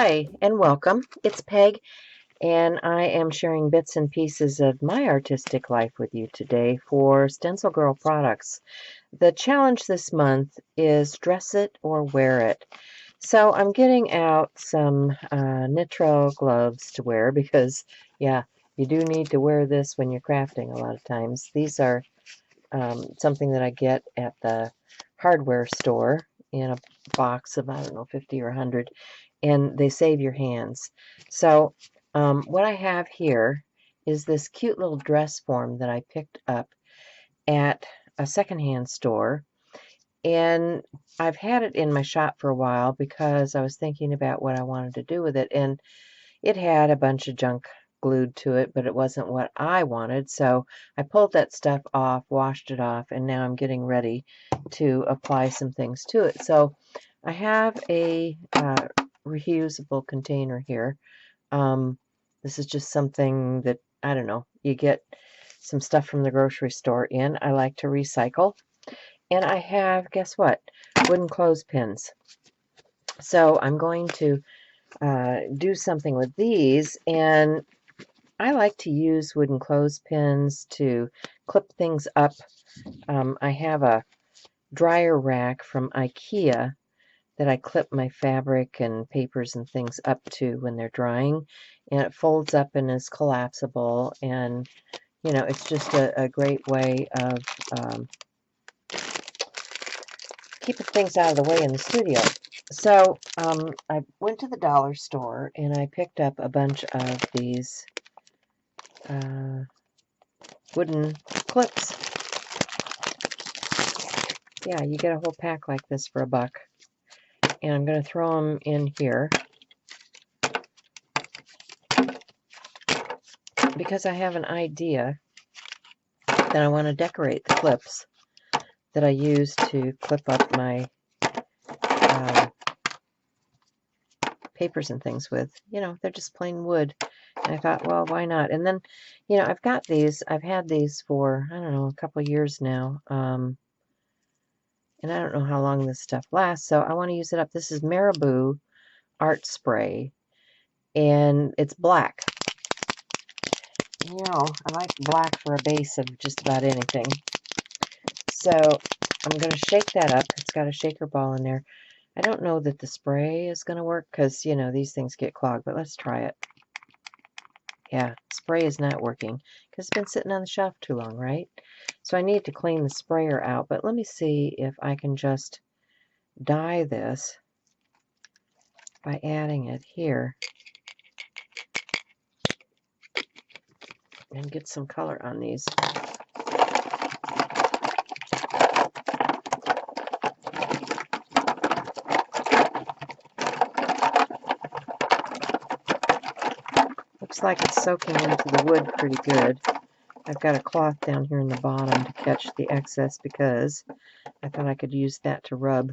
Hi, and welcome. It's Peg, and I am sharing bits and pieces of my artistic life with you today for StencilGirl products. The challenge this month is dress it or wear it. So I'm getting out some nitrile gloves to wear because, yeah, you do need to wear this when you're crafting a lot of times. These are something that I get at the hardware store in a box of, I don't know, 50 or 100, and they save your hands. So what I have here is this cute little dress form that I picked up at a secondhand store, and I've had it in my shop for a while because I was thinking about what I wanted to do with it, and it had a bunch of junk glued to it, but it wasn't what I wanted, so I pulled that stuff off, washed it off, and now I'm getting ready to apply some things to it. So I have a reusable container here. This is just something that, I don't know, you get some stuff from the grocery store in. I like to recycle. And I have, guess what, wooden clothespins. So I'm going to do something with these, and I like to use wooden clothespins to clip things up. I have a dryer rack from IKEA that I clip my fabric and papers and things up to when they're drying, and it folds up and is collapsible, and it's just a great way of keeping things out of the way in the studio. So I went to the dollar store and I picked up a bunch of these wooden clips. Yeah, you get a whole pack like this for $1. And I'm going to throw them in here because I have an idea that I want to decorate the clips that I use to clip up my papers and things with. They're just plain wood. And I thought, well, why not? And then, I've got these. I've had these for, I don't know, a couple of years now. And I don't know how long this stuff lasts, so I want to use it up. This is Marabou Art Spray, and it's black. I like black for a base of just about anything. So I'm going to shake that up. It's got a shaker ball in there. I don't know that the spray is going to work because, these things get clogged, but let's try it. Yeah, spray is not working because it's been sitting on the shelf too long, right? So I need to clean the sprayer out, but let me see if I can just dye this by adding it here and get some color on these. Looks like it's soaking into the wood pretty good. I've got a cloth down here in the bottom to catch the excess because I thought I could use that to rub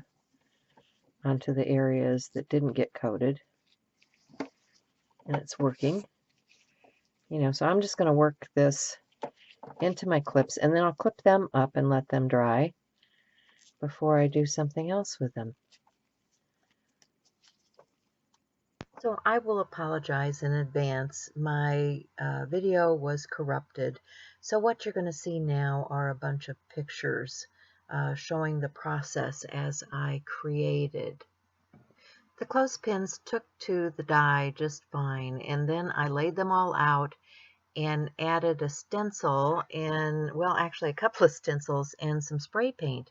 onto the areas that didn't get coated. And it's working. So I'm just going to work this into my clips, and then I'll clip them up and let them dry before I do something else with them. So I will apologize in advance. My video was corrupted. So what you're going to see now are a bunch of pictures showing the process as I created. The clothespins took to the dye just fine, and then I laid them all out and added a stencil and, well, actually a couple of stencils and some spray paint.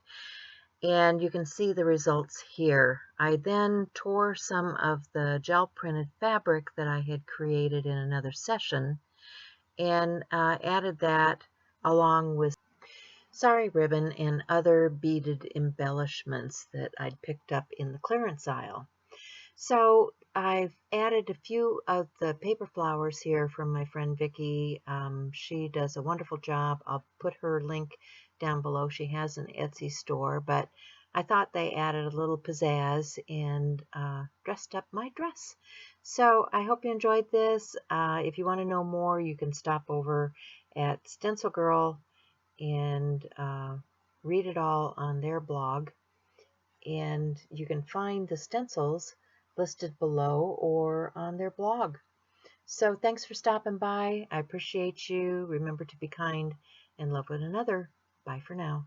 And you can see the results here. I then tore some of the gel printed fabric that I had created in another session and added that along with sari ribbon and other beaded embellishments that I'd picked up in the clearance aisle. So I've added a few of the paper flowers here from my friend Vicki. She does a wonderful job. I'll put her link down below. She has an Etsy store, but I thought they added a little pizzazz and dressed up my dress. So I hope you enjoyed this. If you want to know more, you can stop over at StencilGirl and read it all on their blog. And you can find the stencils listed below or on their blog. So thanks for stopping by. I appreciate you. Remember to be kind and love one another. Bye for now.